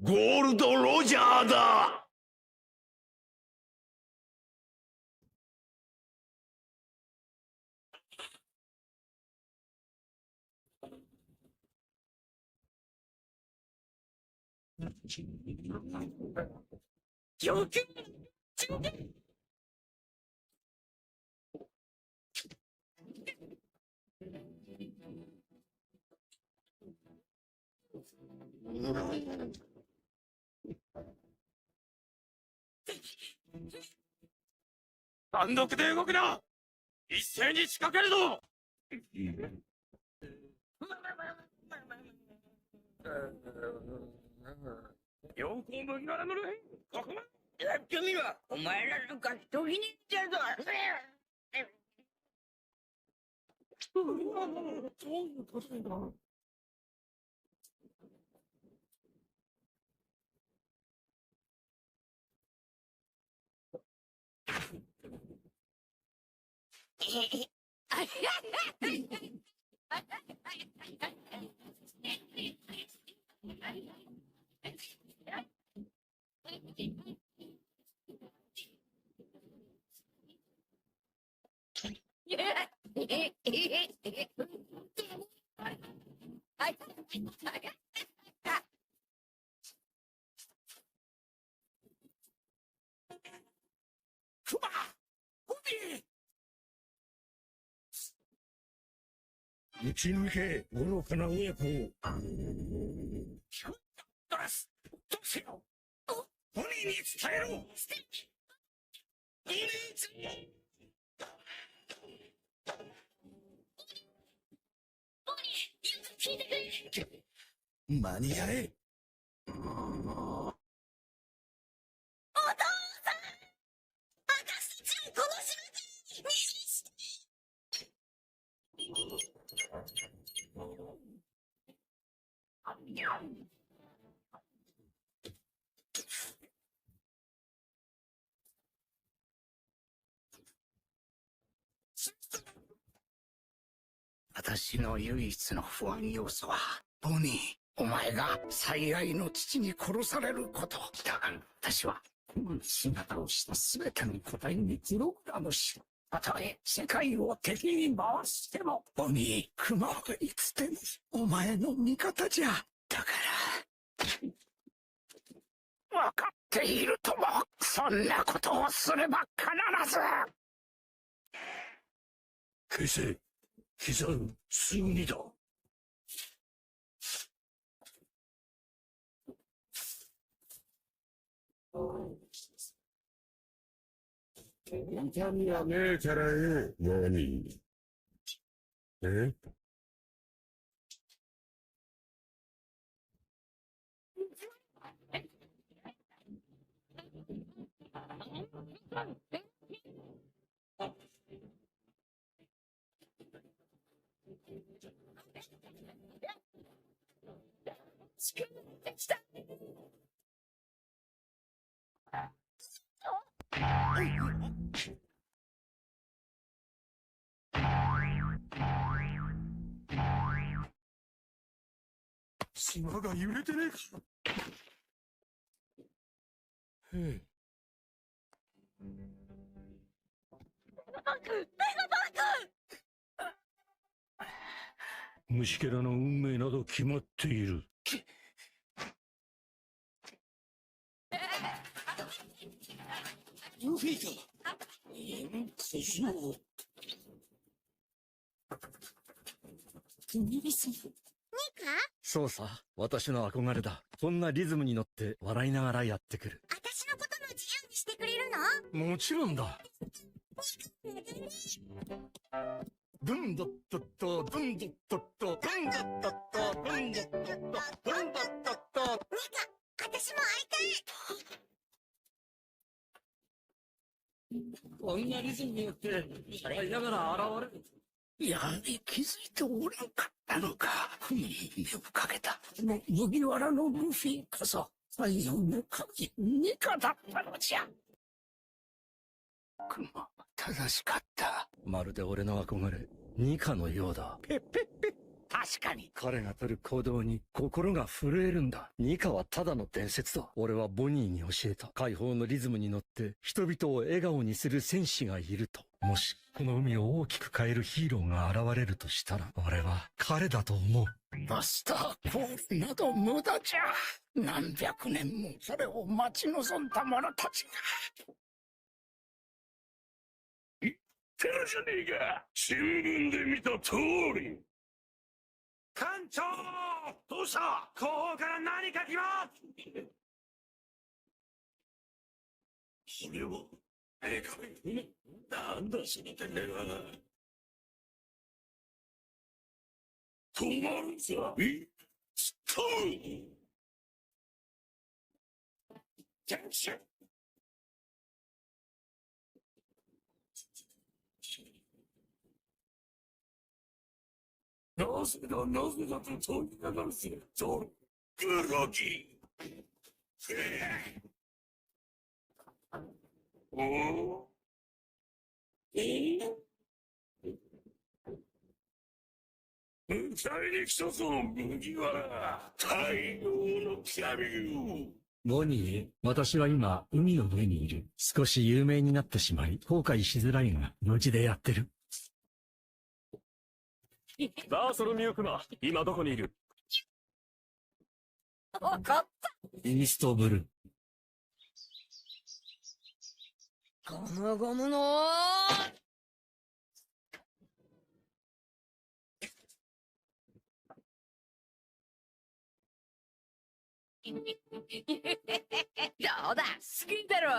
ゴールド・ロジャーだ。上級単独で動くな。一斉に仕掛けるぞ。よく麦わらのれここまでやってみろ。お前らなんか人気に入ってるぞ。どういうことだ。撃ち抜け、愚かな親子を。ドラス、どうせよ。ボニーに伝えろ。ステーキ。ボニー、言うと聞いてくれ。間に合え。お父さん、私たちを殺しなさい。許して。私の唯一の不安要素は、ボニー、お前が最愛の父に殺されること。だが、私は、この姿をした全ての個体にプログラムし、たとえ世界を敵に回しても、ボニー、クマはいつでもお前の味方じゃ。だから、分かっているとも、そんなことをすれば必ず。消せ。刻む、すぐにだ。痛みはねえからよ、何？え？島が揺れてねえか。虫けらの運命など決まっている。ルフィか。小僧。そうさ、私の憧れだ。こんなリズムに乗って笑いながらやってくる。私のことも自由にしてくれるの？もちろんだ。ドゥンドッドッド、ドゥンドッドッド、ドゥンドッドッド、ドゥンドッドッド、ドゥンドッドッド。私も会いこんなリズムによって笑いながら現れる。やはり気づいておらんかったのか。目をかけた。麦わらのルフィこそ、太陽の神、ニカだったのじゃ。クマ、正しかった。まるで俺の憧れ、ニカのようだ。ペッペッペッ確かに。彼が取る行動に心が震えるんだ。ニカはただの伝説だ。俺はボニーに教えた。解放のリズムに乗って人々を笑顔にする戦士がいると。もしこの海を大きく変えるヒーローが現れるとしたら、俺は彼だと思う。マスターコールなど無駄じゃ。何百年もそれを待ち望んだ者たちが。言ってるじゃねえか。新聞で見た通り。艦長、どうした？後方から何か来ます。それはなんだその天然は。止まるぞ。ストーン。ジャンクション。なぜだと問いながらすると、グロギ。お迎えに来たぞ、麦わら。大量のキャビュー。ボニー、私は今、海の上にいる。少し有名になってしまい、後悔しづらいが、無事でやってる。バーソロミュークマ、今どこにいる？わかった。イーストブルー。ゴムゴムのどうだ、好きだろ。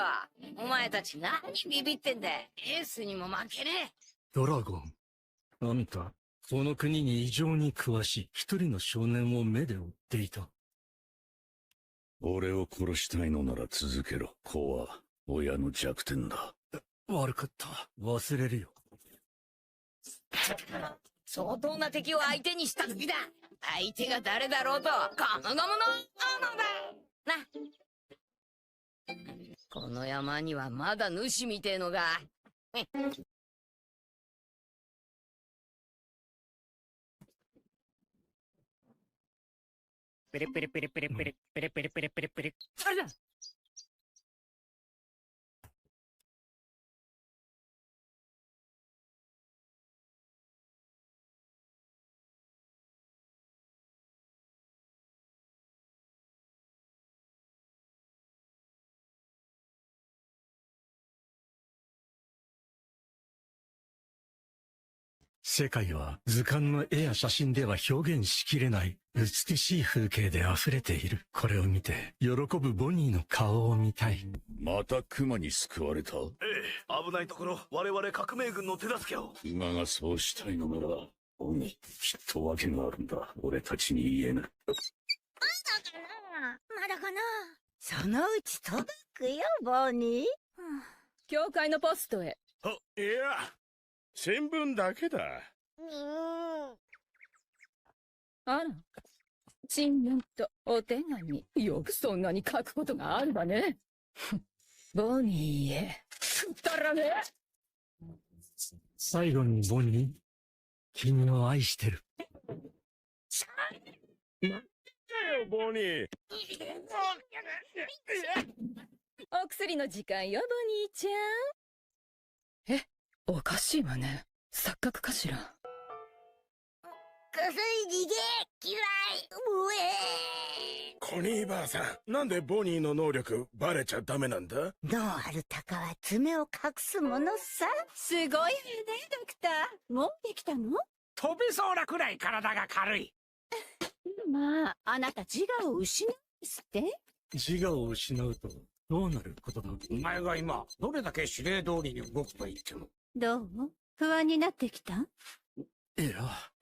お前たち何ビビってんだ。エースにも負けねえ。ドラゴン。あんた、この国に異常に詳しい一人の少年を目で追っていた。俺を殺したいのなら続けろ。子は親の弱点だ。悪かった。忘れるよ。相当な敵を相手にした時だ。相手が誰だろうと、ゴムゴムの斧だ。な。この山にはまだ主みてえのが。ペレペレペレペレペレペレペレペレペレペレ。あれだ。世界は図鑑の絵や写真では表現しきれない美しい風景で溢れている。これを見て喜ぶボニーの顔を見たい。またクマに救われた？ええ、危ないところ我々革命軍の手助けを。クマがそうしたいのなら、おにきっと訳があるんだ。俺たちに言えぬ。まだかな。そのうち届くよ、ボニー。教会のポストへ。いや、新聞だけだ。あら、新聞とお手紙。よくそんなに書くことがあるわね。ボニーへ。くったらね。最後にボニー、君を愛してる。ボニー。お薬の時間よ、ボニーちゃん。え、おかしいわね。錯覚かしら。薬逃げ嫌い。うえコニーばあさん、なんでボニーの能力バレちゃダメなんだ？ノアルタカは爪を隠すものさ。すごいわね、ドクター。もうできたの？飛べそうなくらい体が軽い。まあ、あなた自我を失うんですって？自我を失うとどうなることだ？お前が今どれだけ指令通りに動くと言っても。どう？不安になってきた？いや、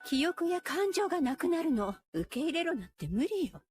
記憶や感情がなくなるの。受け入れろなんて無理よ。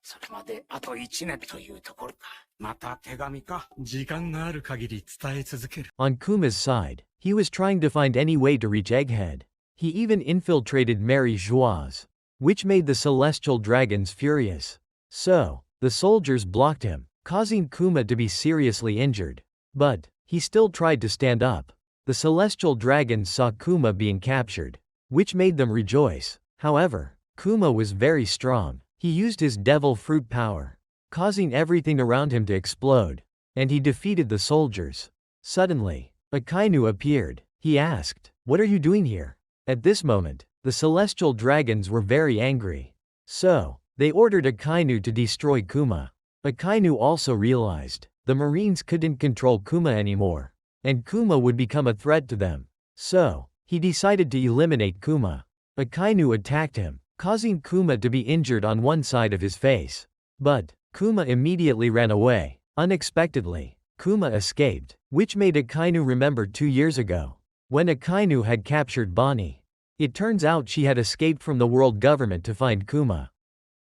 それまであと1年というところか。また手紙か。時間がある限り伝え続ける。 On Kuma's side, he was trying to find any way to reach Egghead. He even infiltrated Mary Joie's, which made the celestial dragons furious. So, the soldiers blocked him, causing Kuma to be seriously injured. But, he still tried to stand up. The celestial dragons saw Kuma being captured. which made them rejoice. However, Kuma was very strong. He used his devil fruit power, causing everything around him to explode, and he defeated the soldiers. Suddenly, Akainu appeared. He asked, "What are you doing here?" At this moment, the celestial dragons were very angry. So, they ordered Akainu to destroy Kuma. Akainu also realized the Marines couldn't control Kuma anymore, and Kuma would become a threat to them. So, he decided to eliminate Kuma. Akainu attacked him, causing Kuma to be injured on one side of his face. But, Kuma immediately ran away. Unexpectedly, Kuma escaped, which made Akainu remember 2 years ago, when Akainu had captured Bonney. It turns out she had escaped from the world government to find Kuma.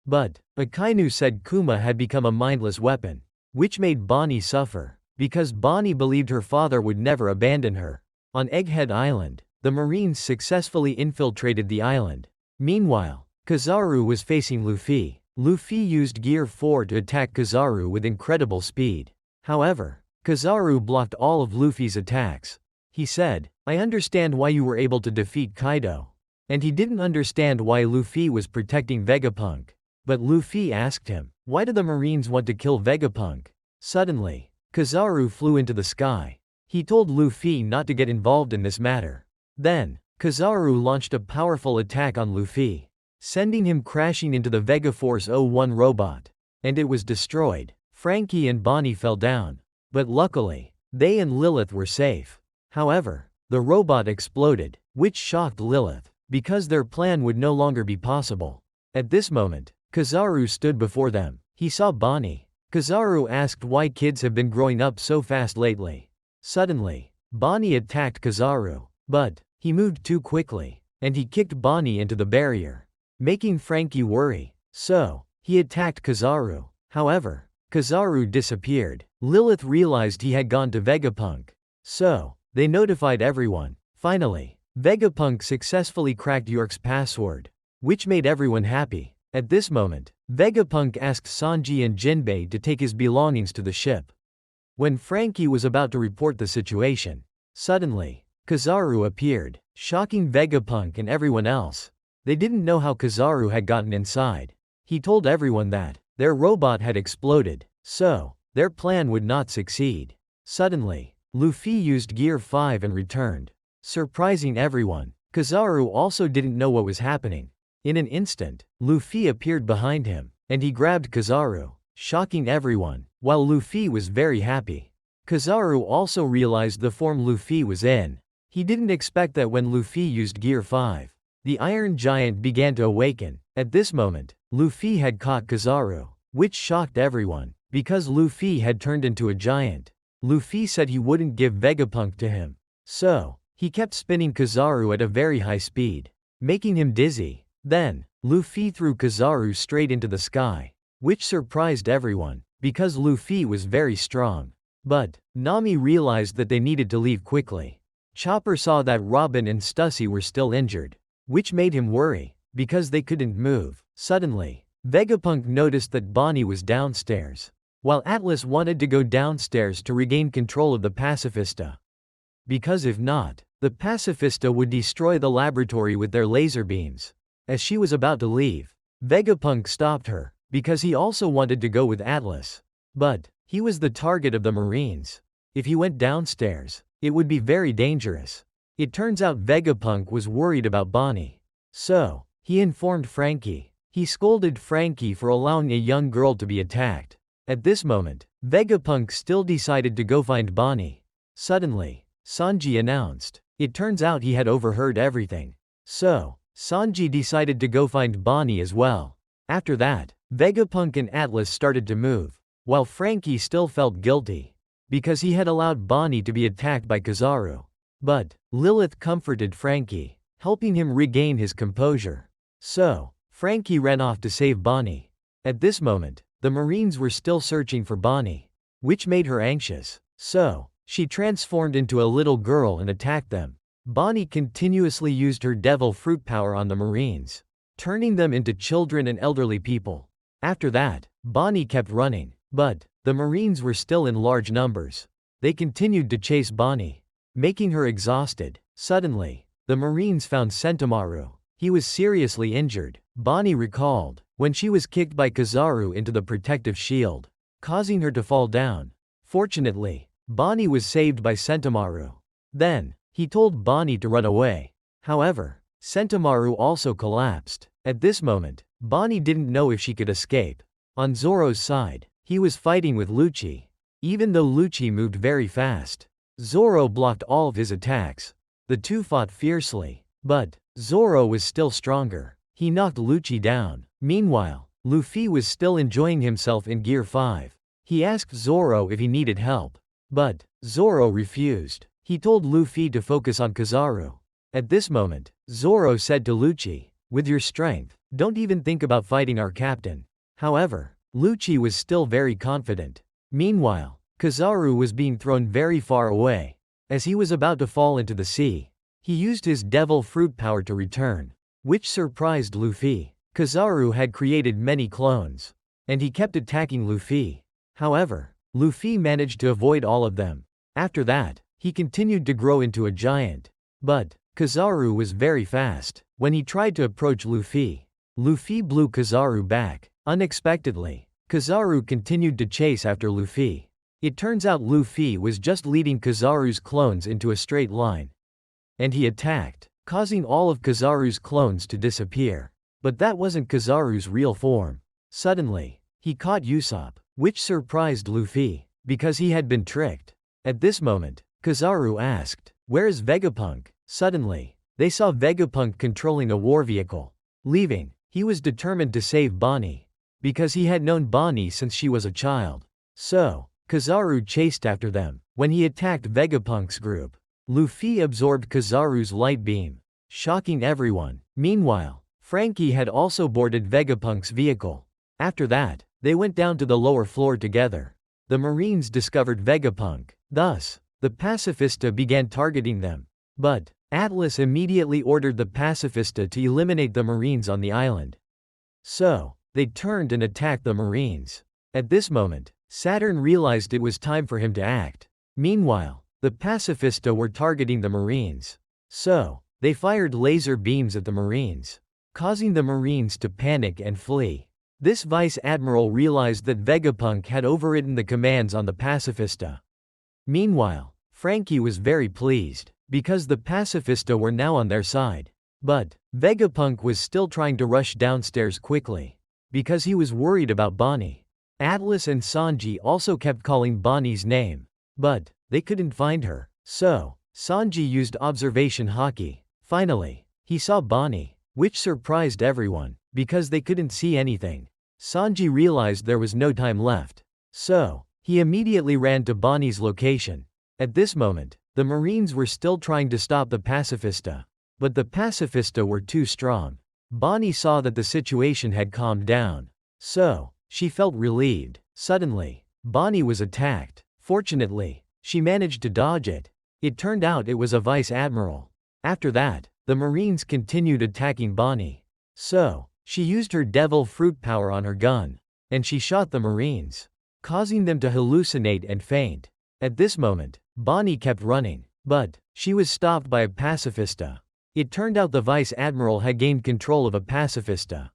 But, Akainu said Kuma had become a mindless weapon, which made Bonney suffer, because Bonney believed her father would never abandon her. On Egghead Island, the Marines successfully infiltrated the island. Meanwhile, Kizaru was facing Luffy. Luffy used Gear 4 to attack Kizaru with incredible speed. However, Kizaru blocked all of Luffy's attacks. He said, "I understand why you were able to defeat Kaido." And he didn't understand why Luffy was protecting Vegapunk. But Luffy asked him, "Why do the Marines want to kill Vegapunk?" Suddenly, Kizaru flew into the sky. He told Luffy not to get involved in this matter. Then, Kizaru launched a powerful attack on Luffy, sending him crashing into the Vegaforce 01 robot. And it was destroyed. Franky and Bonney fell down. But luckily, they and Lilith were safe. However, the robot exploded, which shocked Lilith, because their plan would no longer be possible. At this moment, Kizaru stood before them. He saw Bonney. Kizaru asked why kids have been growing up so fast lately. Suddenly, Bonney attacked Kizaru, but he moved too quickly, and he kicked Bonney into the barrier, making Franky worry. So, he attacked Kizaru. However, Kizaru disappeared. Lilith realized he had gone to Vegapunk. So, they notified everyone. Finally, Vegapunk successfully cracked York's password, which made everyone happy. At this moment, Vegapunk asked Sanji and Jinbei to take his belongings to the ship. When Franky was about to report the situation, suddenly, Kizaru appeared, shocking Vegapunk and everyone else. They didn't know how Kizaru had gotten inside. He told everyone that their robot had exploded, so their plan would not succeed. Suddenly, Luffy used Gear 5 and returned, surprising everyone. Kizaru also didn't know what was happening. In an instant, Luffy appeared behind him, and he grabbed Kizaru, shocking everyone, while Luffy was very happy. Kizaru also realized the form Luffy was in. He didn't expect that when Luffy used Gear 5, the Iron Giant began to awaken. At this moment, Luffy had caught Kizaru, which shocked everyone, because Luffy had turned into a giant. Luffy said he wouldn't give Vegapunk to him. So, he kept spinning Kizaru at a very high speed, making him dizzy. Then, Luffy threw Kizaru straight into the sky, which surprised everyone, because Luffy was very strong. But, Nami realized that they needed to leave quickly. Chopper saw that Robin and Stussy were still injured, which made him worry, because they couldn't move. Suddenly, Vegapunk noticed that Bonney was downstairs, while Atlas wanted to go downstairs to regain control of the Pacifista. Because if not, the Pacifista would destroy the laboratory with their laser beams. As she was about to leave, Vegapunk stopped her, because he also wanted to go with Atlas. But, he was the target of the Marines. If he went downstairs, it would be very dangerous. It turns out Vegapunk was worried about Bonney. So, he informed Franky. He scolded Franky for allowing a young girl to be attacked. At this moment, Vegapunk still decided to go find Bonney. Suddenly, Sanji announced. It turns out he had overheard everything. So, Sanji decided to go find Bonney as well. After that, Vegapunk and Atlas started to move, while Franky still felt guilty, because he had allowed Bonney to be attacked by Kizaru. But, Lilith comforted Franky, helping him regain his composure. So, Franky ran off to save Bonney. At this moment, the Marines were still searching for Bonney, which made her anxious. So, she transformed into a little girl and attacked them. Bonney continuously used her devil fruit power on the Marines, turning them into children and elderly people. After that, Bonney kept running, but the Marines were still in large numbers. They continued to chase Bonney, making her exhausted. Suddenly, the Marines found Sentomaru. He was seriously injured. Bonney recalled when she was kicked by Kizaru into the protective shield, causing her to fall down. Fortunately, Bonney was saved by Sentomaru. Then, he told Bonney to run away. However, Sentomaru also collapsed. At this moment, Bonney didn't know if she could escape. On Zoro's side, he was fighting with Lucci. Even though Lucci moved very fast, Zoro blocked all of his attacks. The two fought fiercely, but Zoro was still stronger. He knocked Lucci down. Meanwhile, Luffy was still enjoying himself in Gear 5. He asked Zoro if he needed help, but Zoro refused. He told Luffy to focus on Kizaru. At this moment, Zoro said to Lucci, "With your strength, don't even think about fighting our captain." However, Lucci was still very confident. Meanwhile, Kizaru was being thrown very far away. As he was about to fall into the sea, he used his devil fruit power to return, which surprised Luffy. Kizaru had created many clones, and he kept attacking Luffy. However, Luffy managed to avoid all of them. After that, he continued to grow into a giant. But Kizaru was very fast. When he tried to approach Luffy, Luffy blew Kizaru back. Unexpectedly, Kizaru continued to chase after Luffy. It turns out Luffy was just leading Kizaru's clones into a straight line, and he attacked, causing all of Kizaru's clones to disappear. But that wasn't Kizaru's real form. Suddenly, he caught Usopp, which surprised Luffy, because he had been tricked. At this moment, Kizaru asked, "Where is Vegapunk?" Suddenly, they saw Vegapunk controlling a war vehicle. Leaving, he was determined to save Bonney, because he had known Bonney since she was a child. So, Kizaru chased after them. When he attacked Vegapunk's group, Luffy absorbed Kizaru's light beam, shocking everyone. Meanwhile, Frankie had also boarded Vegapunk's vehicle. After that, they went down to the lower floor together. The Marines discovered Vegapunk. Thus, the Pacifista began targeting them. But Atlas immediately ordered the Pacifista to eliminate the Marines on the island. So, they turned and attacked the Marines. At this moment, Saturn realized it was time for him to act. Meanwhile, the Pacifista were targeting the Marines. So, they fired laser beams at the Marines, causing the Marines to panic and flee. This Vice Admiral realized that Vegapunk had overridden the commands on the Pacifista. Meanwhile, Frankie was very pleased, because the Pacifista were now on their side. But Vegapunk was still trying to rush downstairs quickly, because he was worried about Bonney. Atlas and Sanji also kept calling Bonnie's name, but they couldn't find her. So, Sanji used observation haki. Finally, he saw Bonney, which surprised everyone, because they couldn't see anything. Sanji realized there was no time left. So, he immediately ran to Bonnie's location. At this moment, the Marines were still trying to stop the Pacifista, but the Pacifista were too strong. Bonney saw that the situation had calmed down, so she felt relieved. Suddenly, Bonney was attacked. Fortunately, she managed to dodge it. It turned out it was a Vice Admiral. After that, the Marines continued attacking Bonney. So, she used her devil fruit power on her gun, and she shot the Marines, causing them to hallucinate and faint. At this moment, Bonney kept running, but she was stopped by a Pacifista. It turned out the Vice Admiral had gained control of a Pacifista,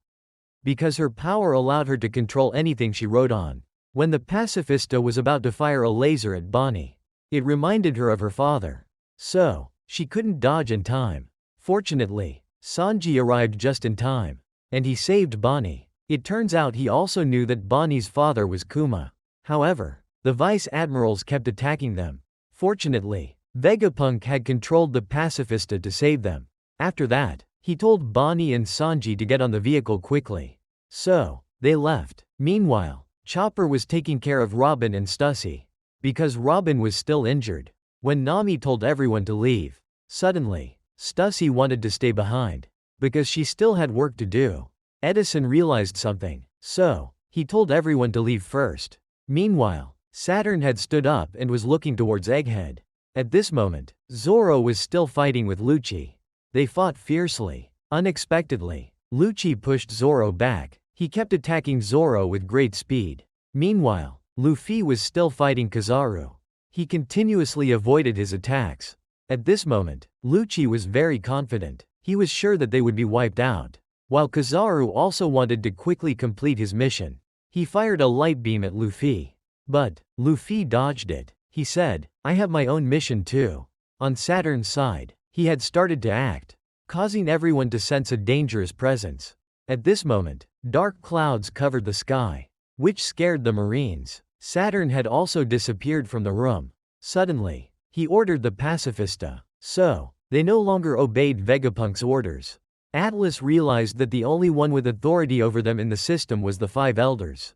because her power allowed her to control anything she rode on. When the Pacifista was about to fire a laser at Bonney, it reminded her of her father. So, she couldn't dodge in time. Fortunately, Sanji arrived just in time, and he saved Bonney. It turns out he also knew that Bonnie's father was Kuma. However, the Vice Admirals kept attacking them. Fortunately, Vegapunk had controlled the Pacifista to save them. After that, he told Bonney and Sanji to get on the vehicle quickly. So, they left. Meanwhile, Chopper was taking care of Robin and Stussy, because Robin was still injured. When Nami told everyone to leave, suddenly, Stussy wanted to stay behind, because she still had work to do. Edison realized something, so he told everyone to leave first. Meanwhile, Saturn had stood up and was looking towards Egghead. At this moment, Zoro was still fighting with Lucci. They fought fiercely. Unexpectedly, Lucci pushed Zoro back. He kept attacking Zoro with great speed. Meanwhile, Luffy was still fighting Kizaru. He continuously avoided his attacks. At this moment, Lucci was very confident. He was sure that they would be wiped out. While Kizaru also wanted to quickly complete his mission. He fired a light beam at Luffy. But, Luffy dodged it. He said, I have my own mission too. On Saturn's side, he had started to act, causing everyone to sense a dangerous presence. At this moment, dark clouds covered the sky, which scared the Marines. Saturn had also disappeared from the room. Suddenly, he ordered the pacifista. So, they no longer obeyed Vegapunk's orders. Atlas realized that the only one with authority over them in the system was the 5 elders.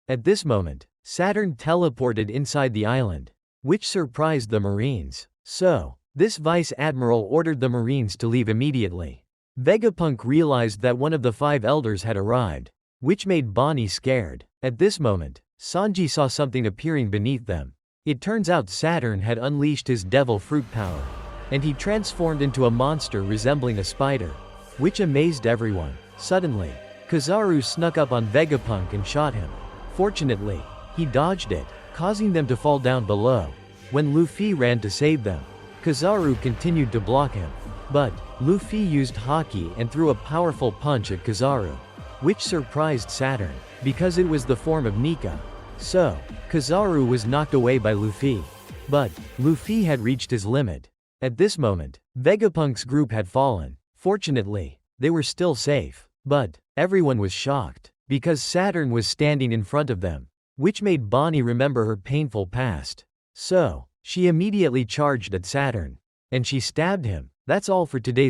At this moment, Saturn teleported inside the island, which surprised the Marines. So, this vice admiral ordered the Marines to leave immediately. Vegapunk realized that one of the 5 elders had arrived, which made Bonney scared. At this moment, Sanji saw something appearing beneath them. It turns out Saturn had unleashed his devil fruit power, and he transformed into a monster resembling a spider, which amazed everyone. Suddenly, Kizaru snuck up on Vegapunk and shot him. Fortunately, he dodged it, causing them to fall down below. When Luffy ran to save them, Kizaru continued to block him. But, Luffy used Haki and threw a powerful punch at Kizaru, which surprised Saturn, because it was the form of Nika. So, Kizaru was knocked away by Luffy. But, Luffy had reached his limit. At this moment, Vegapunk's group had fallen. Fortunately, they were still safe. But, everyone was shocked, because Saturn was standing in front of them, which made Bonney remember her painful past. So, she immediately charged at Saturn, and she stabbed him. That's all for today's